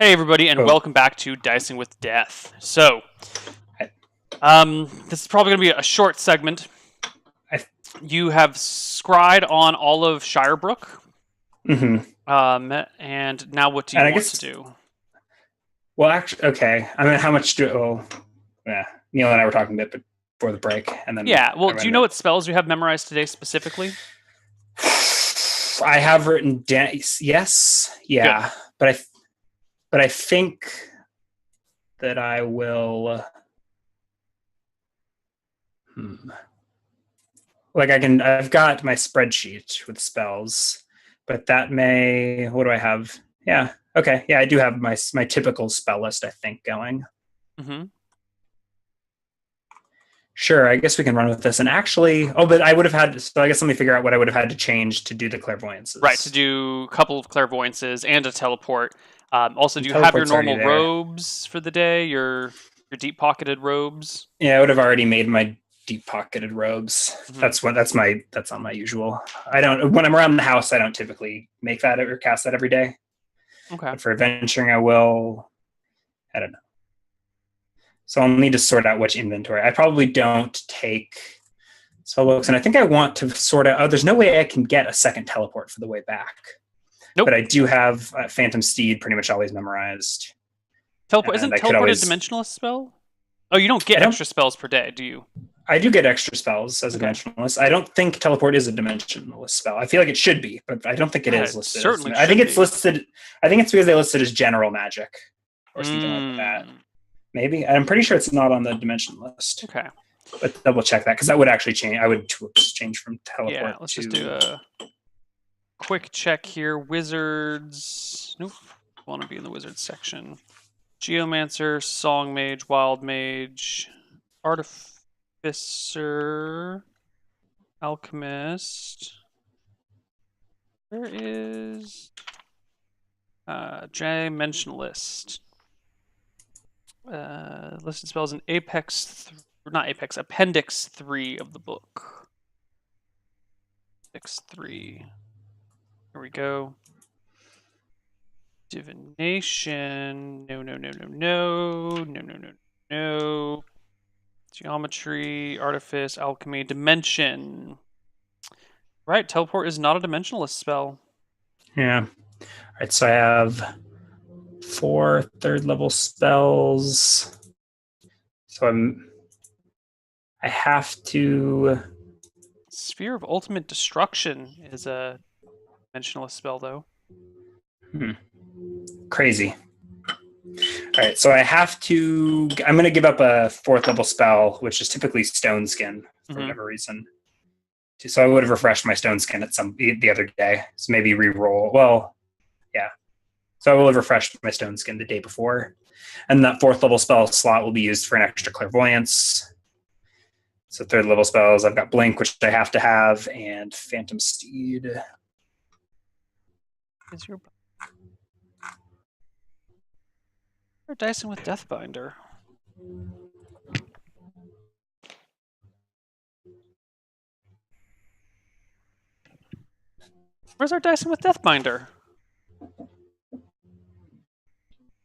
Hey everybody, and welcome back to Dicing with Death. So, this is probably going to be a short segment. You have scryed on all of Shirebrook. And now what do you want to do? Well, actually, okay. I mean, how much do... Neal and I were talking a bit before the break. And then yeah, well, do you know what spells you have memorized today specifically? I have written down... Yes. Yeah. Good. But I think that I will... I've got my spreadsheet with spells, but that may... What do I have? Yeah. Okay. Yeah, I do have my typical spell list, I think, going. Sure, I guess we can run with this. And actually, but I would have had... So I guess let me figure out what I would have had to change to do the clairvoyances. Right, to do a couple of clairvoyances and a teleport. Also, do you have your normal robes for the day? Your deep-pocketed robes? Yeah, I would have already made my deep-pocketed robes. That's on my usual. I don't... When I'm around the house, I don't typically make that or cast that every day. Okay. But for adventuring, I will... I don't know. So I'll need to sort out which inventory. I probably don't take spellbooks, and I think I want to sort out... Oh, there's no way I can get a second teleport for the way back. Nope. But I do have Phantom Steed pretty much always memorized. Teleport isn't teleport a dimensionalist spell? Oh, you don't get extra spells per day, do you? I do get extra spells as a dimensionalist. I don't think teleport is a dimensionalist spell. I feel like it should be, but I don't think it is listed. Certainly, I think it's listed. I think it's because they listed as general magic or something like that. Maybe. I'm pretty sure it's not on the dimension list. Okay. But double check that because that would actually change. I would change from teleport. Yeah, let's just do a quick check here. Wizards. Nope. I want to be in the wizards section. Geomancer, Song Mage, Wild Mage, Artificer, Alchemist. There is Dimensionalist. Listed spells in Appendix 3 of the book. Appendix 3. Here we go. Divination. No. Geometry, Artifice, Alchemy, Dimension. Right, Teleport is not a dimensionalist spell. Yeah. All right, so I have 4 third-level spells. So I have to... Sphere of Ultimate Destruction is a dimensionalist spell, though. Crazy. All right, so I have to... I'm going to give up a 4th level spell, which is typically Stone Skin, for whatever reason. So I would have refreshed my Stone Skin the other day. So maybe re-roll. Well, yeah. So I will have refreshed my Stone Skin the day before. And that 4th level spell slot will be used for an extra clairvoyance. So 3rd level spells, I've got Blink, which I have to have, and Phantom Steed. Is your... We're dicing with Deathbinder. Where's our dicing with Deathbinder?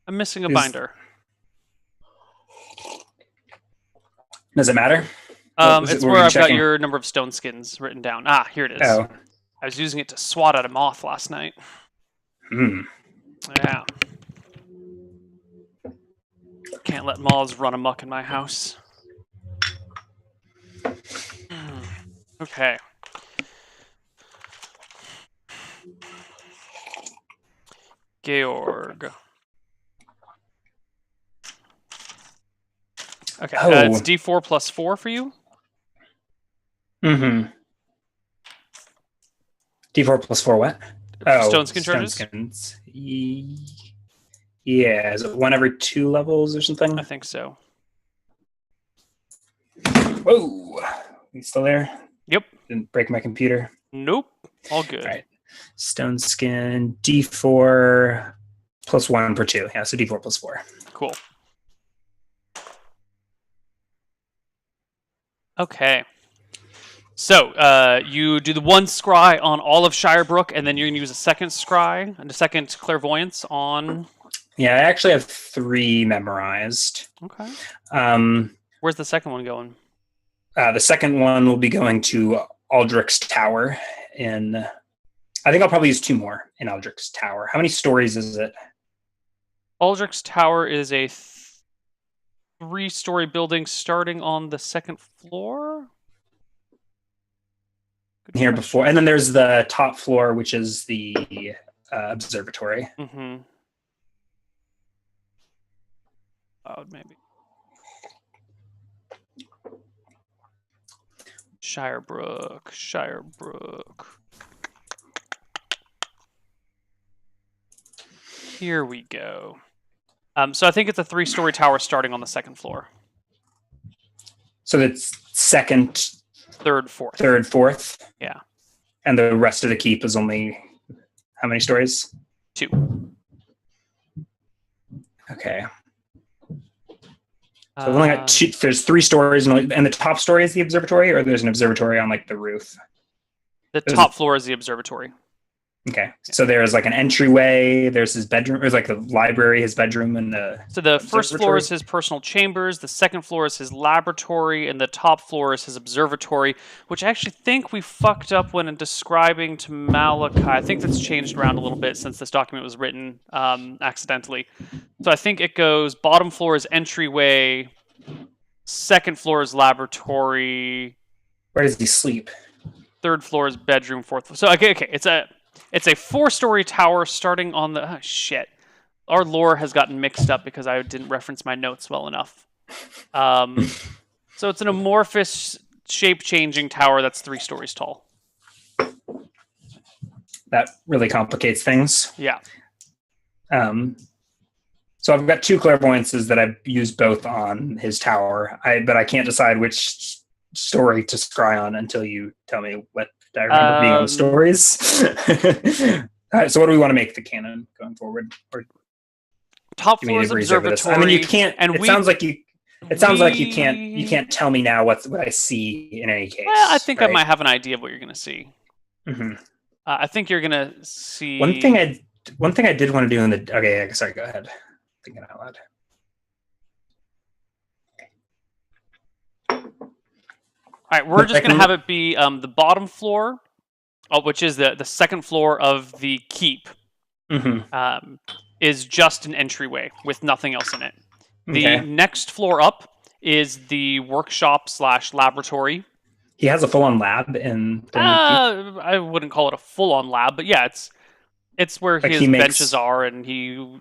I'm missing a binder. Does it matter? It's where I've got your number of stone skins written down. Ah, here it is. Oh. I was using it to swat at a moth last night. Yeah. Can't let moths run amok in my house. Okay. Georg. Okay, it's D4 plus 4 for you? D4 plus 4 what? Stone skin charges? Skins. Yeah, is it 1 every 2 levels or something? I think so. Whoa! You still there? Yep. Didn't break my computer? Nope. All good. All right. Stone skin, D4 plus 1 per 2. Yeah, so D4 plus 4. Cool. Okay. So, you do the 1 scry on all of Shirebrook, and then you're going to use a second scry and a second clairvoyance on Yeah, I actually have 3 memorized. Okay. Um, Where's the second one going? the second one will be going to Aldrich's Tower in. I think I'll probably use 2 more in Aldrich's Tower. How many stories is it? Aldrich's Tower is a 3-story building starting on the 2nd floor. Good Here question. before, and then there's the top floor, which is the observatory. Mm-hmm. Oh, maybe. Shirebrook. Here we go. So I think it's a 3-story tower starting on the 2nd floor. So that's 2nd, 3rd, 4th. 3rd, 4th. Yeah. And the rest of the keep is only how many stories? 2. Okay. So I've only got 2. There's 3 stories, and the top story is the observatory, or there's an observatory on like the roof. The top floor is the observatory. Okay, so there's like an entryway. There's his bedroom. There's like the library, his bedroom, and the. So the first floor is his personal chambers. The 2nd floor is his laboratory, and the top floor is his observatory, which I actually think we fucked up when describing to Malachi. I think that's changed around a little bit since this document was written accidentally. So I think it goes: bottom floor is entryway, 2nd floor is laboratory. Where does he sleep? 3rd floor is bedroom. 4th floor. So okay, it's a 4-story tower starting on the... Oh, shit. Our lore has gotten mixed up because I didn't reference my notes well enough. So it's an amorphous, shape-changing tower that's 3 stories tall. That really complicates things. Yeah. So I've got 2 clairvoyances that I've used both on his tower, but I can't decide which story to scry on until you tell me what I remember being on the stories. All right, so what do we want to make the canon going forward? Or top floor is observatory. I mean, you can't. And it sounds like you. It sounds like you can't. You can't tell me now what I see in any case. Well, I think right? I might have an idea of what you're going to see. Mm-hmm. I think you're going to see one thing I did want to do in the. Okay, sorry. Go ahead. Thinking out loud. All right, we're just going to have it be the bottom floor, which is the 2nd floor of the keep, is just an entryway with nothing else in it. The next floor up is the workshop / laboratory. He has a full-on lab in the keep? I wouldn't call it a full-on lab, but yeah, it's where like his benches are, and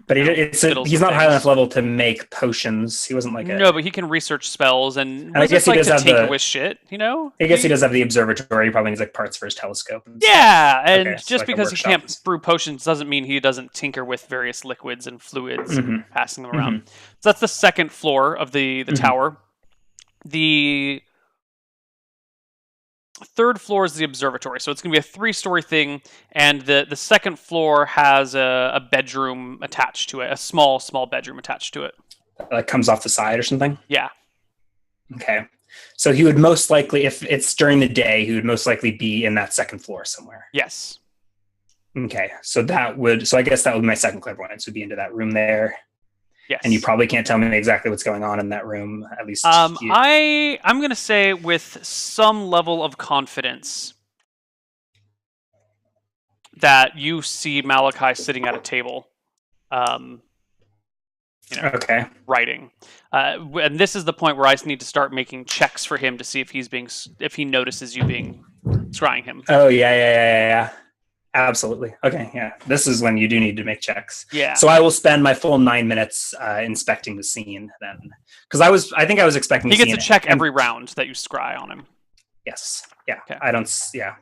But he's not high enough level to make potions. He wasn't like no, but he can research spells, and I guess he does have tinker with shit. You know, I guess he does have the observatory. He probably needs like parts for his telescope. Yeah, and just because he can't brew potions doesn't mean he doesn't tinker with various liquids and fluids, passing them around. So that's the 2nd floor of the tower. The 3rd floor is the observatory, so it's going to be a 3-story thing, and the 2nd floor has a bedroom attached to it, a small bedroom attached to it. That comes off the side or something? Yeah. Okay. So he would most likely, if it's during the day, he would most likely be in that 2nd floor somewhere. Yes. Okay. So I guess that would be my second clairvoyance, would be into that room there. Yes. And you probably can't tell me exactly what's going on in that room, at least. I'm going to say with some level of confidence that you see Malachi sitting at a table, writing. And this is the point where I need to start making checks for him to see if he notices you scrying him. Oh yeah. Absolutely. Okay, yeah. This is when you do need to make checks. Yeah. So I will spend my full 9 minutes inspecting the scene then, because I think I was expecting. He gets a check every round that you scry on him. Yes. Yeah. Okay. I don't. Yeah.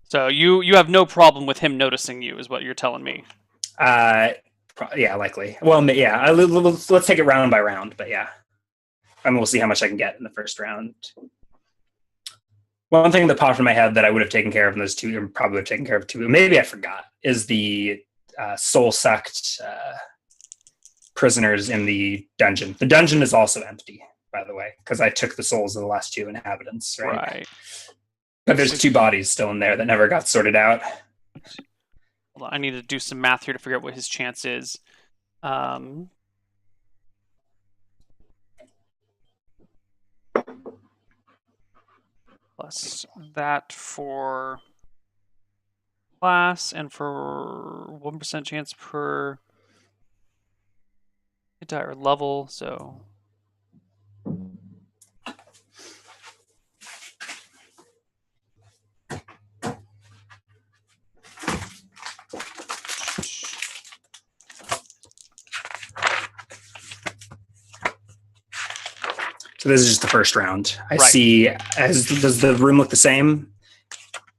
So you have no problem with him noticing you, is what you're telling me. Yeah, likely. Well, yeah. Let's take it round by round, but yeah. I mean, we'll see how much I can get in the first round. One thing that popped in my head that I would have taken care of in those 2, and probably would have taken care of 2, maybe I forgot, is the soul-sucked prisoners in the dungeon. The dungeon is also empty, by the way, because I took the souls of the last 2 inhabitants, right? But there's 2 bodies still in there that never got sorted out. Hold on, I need to do some math here to figure out what his chance is. Plus that for class and for 1% chance per entire level, so So this is just the first round. I Right. see. Does the room look the same?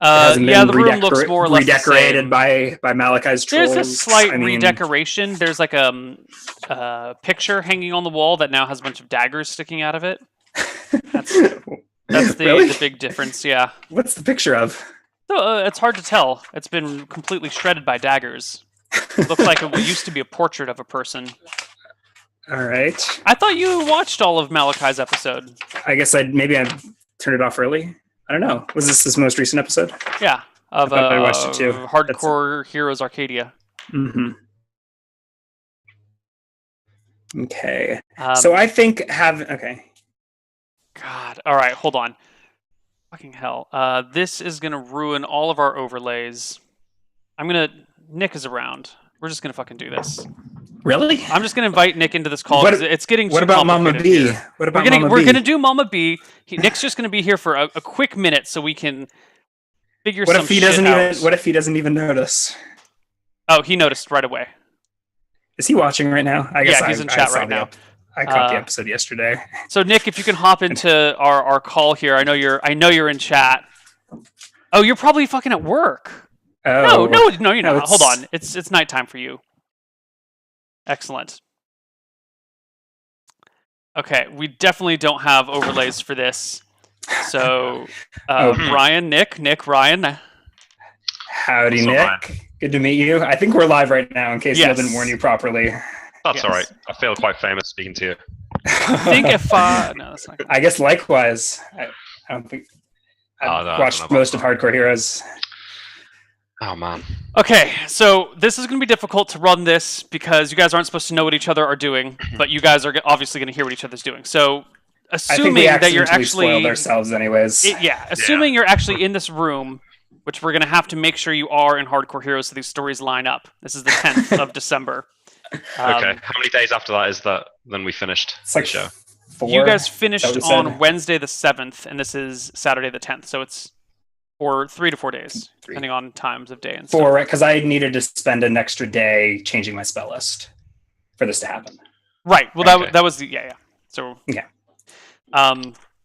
yeah, the room looks more or less the redecorated same. by Malachi's trolls. There's a slight redecoration. There's like a picture hanging on the wall that now has a bunch of daggers sticking out of it. That's Really? the big difference. Yeah. What's the picture of? So, it's hard to tell. It's been completely shredded by daggers. Looks like it used to be a portrait of a person. All right. I thought you watched all of Malachi's episode. I guess maybe I turned it off early. I don't know. Was this most recent episode? Yeah, of I watched it too. Hardcore Heroes Arcadia. Mm-hmm. Okay. So I think okay. God. All right. Hold on. Fucking hell. This is gonna ruin all of our overlays. Nick is around. We're just gonna fucking do this. Really? I'm just gonna invite Nick into this call. It's getting. What about Mama B? What about Mama B? We're gonna do Mama B. Nick's just gonna be here for a quick minute so we can figure some shit out. What if he doesn't even notice? Oh, he noticed right away. Is he watching right now? I guess he's in chat right now. I caught the episode yesterday. So Nick, if you can hop into our call here, I know you're in chat. Oh, you're probably fucking at work. Oh no, you're not. Hold on, it's nighttime for you. Excellent. Okay, we definitely don't have overlays for this. So, Ryan, Nick, Ryan. Howdy, Nick. Ryan. Good to meet you. I think we're live right now, in case I didn't warn you properly. That's all right. I feel quite famous speaking to you. I think if no, that's not good. I guess likewise. I don't think I've watched most of Hardcore Heroes. Oh man. Okay, so this is going to be difficult to run this because you guys aren't supposed to know what each other are doing, but you guys are obviously going to hear what each other's doing. So, assuming that you're actually spoiled ourselves, anyways. Assuming you're actually in this room, which we're going to have to make sure you are in Hardcore Heroes so these stories line up. This is the 10th of December. Okay, how many days after that is that? Then we finished the show. 4. You guys finished on Wednesday the 7th, and this is Saturday the 10th. So it's. Or 3 to 4 days, depending on times of day and stuff. 4, right? Because I needed to spend an extra day changing my spell list for this to happen. Right. Well, that was the So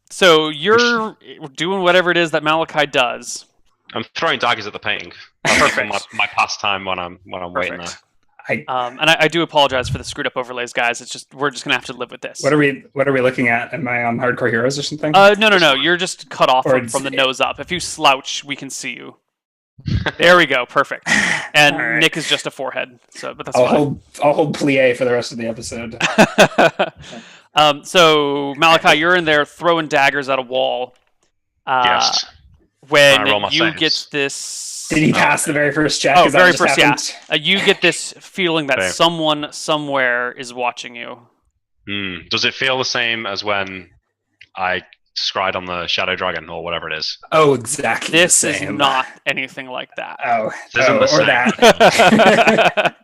So you're doing whatever it is that Malachi does. I'm throwing daggers at the painting. Perfect. my pastime when I'm waiting there. And I do apologize for the screwed up overlays, guys. It's just we're just gonna have to live with this. What are we looking at? Am I on Hardcore Heroes or something? No. You're just cut off from the nose up. If you slouch, we can see you. There we go. Perfect. And right. Nick is just a forehead. But that's I'll hold plie for the rest of the episode. So Malachi, you're in there throwing daggers at a wall. Yes. When you get this. Did he pass the very first check? Oh, very first, yeah. You get this feeling that someone somewhere is watching you. Does it feel the same as when I scryed on the Shadow Dragon or whatever it is? Oh, exactly. This is not anything like that. Oh, that.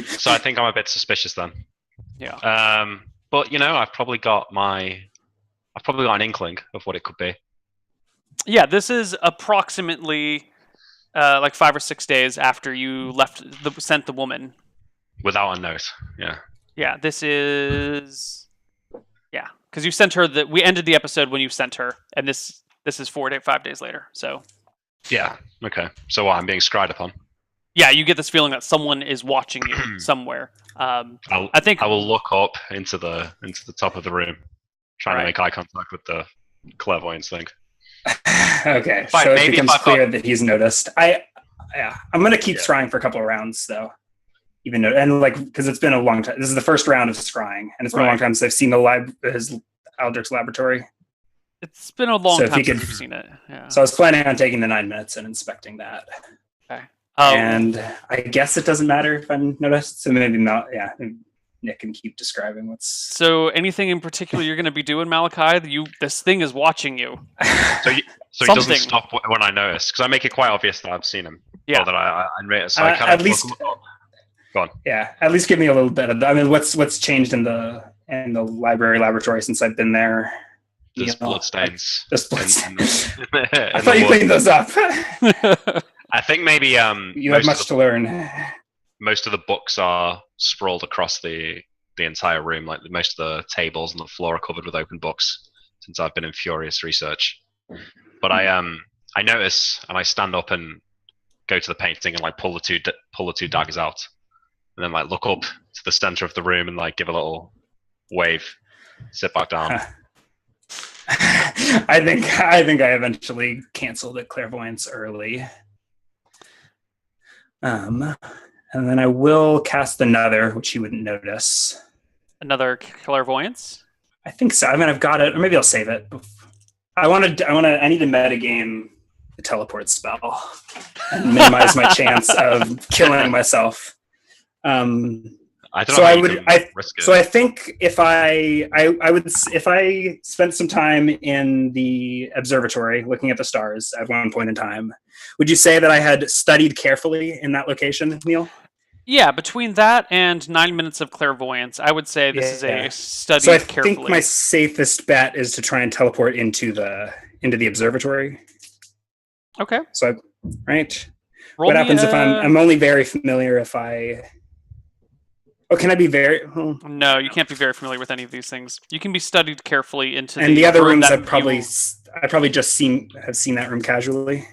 So I think I'm a bit suspicious then. Yeah. But I've probably got an inkling of what it could be. Yeah, this is approximately like 5 or 6 days after you sent the woman. Without a note, yeah. Yeah, this is... Yeah, because you sent her... We ended the episode when you sent her, and this is 5 days later, so... Yeah, okay. So what, I'm being scryed upon? Yeah, you get this feeling that someone is watching you somewhere. I will look up into the top of the room, trying to make eye contact with the clairvoyance thing. Okay, so it becomes clear that he's noticed. I'm going to keep scrying for a couple of rounds, though. Because it's been a long time. This is the first round of scrying, and it's been a long time since I've seen his Aldrich's laboratory. It's been a long time since you've seen it. Yeah. So I was planning on taking the 9 minutes and inspecting that. Okay. And I guess it doesn't matter if I'm noticed. So maybe not. Yeah, maybe Nick can keep describing what's. So anything in particular you're going to be doing, Malachi? This thing is watching you. So he doesn't stop when I notice, because I make it quite obvious that I've seen him. Yeah. Or that I notice. So I kind at of least. Go on. Yeah, at least give me a little bit of. I mean, what's changed in the laboratory since I've been there? There's bloodstains. There's bloodstains. I thought you cleaned those up. I think maybe you have much to learn. Most of the books are sprawled across the entire room. Like most of the tables and the floor are covered with open books since I've been in furious research. But I notice and I stand up and go to the painting and like pull the two daggers out, and then like look up to the center of the room and like give a little wave, sit back down. I think I eventually canceled the clairvoyance early. And then I will cast another, which you wouldn't notice. Another clairvoyance? I think so. I mean, I've got it, or maybe I'll save it. I need to metagame the teleport spell and minimize my chance of killing myself. I think if I spent some time in the observatory looking at the stars at one point in time, would you say that I had studied carefully in that location, Neal? Yeah, between that and 9 minutes of clairvoyance, I would say this is a studied carefully. I think my safest bet is to try and teleport into the observatory. Okay. So, what happens if I'm only very familiar if I... Oh, can I be very... No, you can't be very familiar with any of these things. You can be studied carefully into the other rooms I probably just have seen that room casually.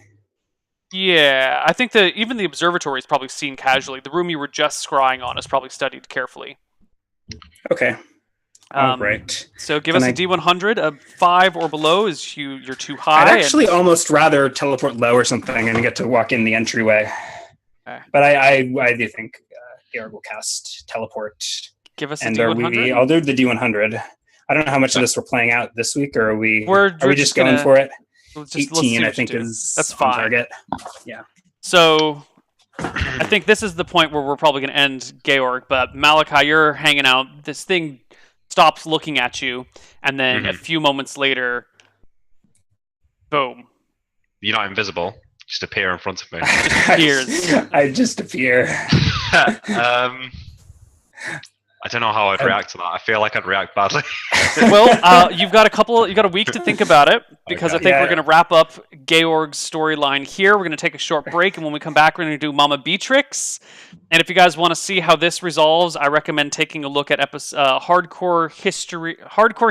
Yeah, I think that even the observatory is probably seen casually. The room you were just scrying on is probably studied carefully. Okay. All right. So give us a D100. A 5 or below is you're too high. I'd actually almost rather teleport low or something and get to walk in the entryway. Okay. But I do think Georg will cast teleport. Give us a D100. I'll do the D100. I don't know how much of this we're playing out this week, or are we just going for it? 18, I think, is fine. Target. Yeah. So I think this is the point where we're probably going to end Georg, but Malachi, you're hanging out. This thing stops looking at you, and then a few moments later, boom. You're not invisible. Just appear in front of me. Just appears. I just appear. I don't know how I'd react to that. I feel like I'd react badly. Well, you've got a week to think about it, because I think we're going to wrap up Georg's storyline here. We're going to take a short break, and when we come back, we're going to do Mama Beatrix. And if you guys want to see how this resolves, I recommend taking a look at Hardcore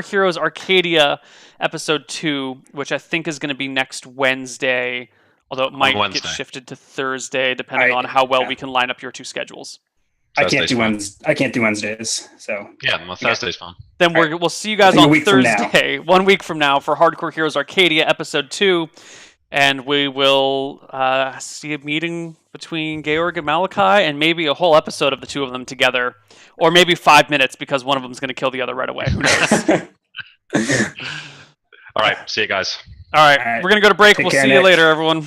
Heroes Arcadia episode 2, which I think is going to be next Wednesday, although it might get shifted to Thursday, depending on how well we can line up your two schedules. I can't do Wednesdays, so my Thursday's fine. Then we'll see you guys on Thursday, 1 week from now, for Hardcore Heroes Arcadia episode 2, and we will see a meeting between Georg and Malachi, and maybe a whole episode of the two of them together, or maybe 5 minutes because one of them is going to kill the other right away. Who knows? All right, see you guys. All right, we're going to go to break. We'll see you later, everyone.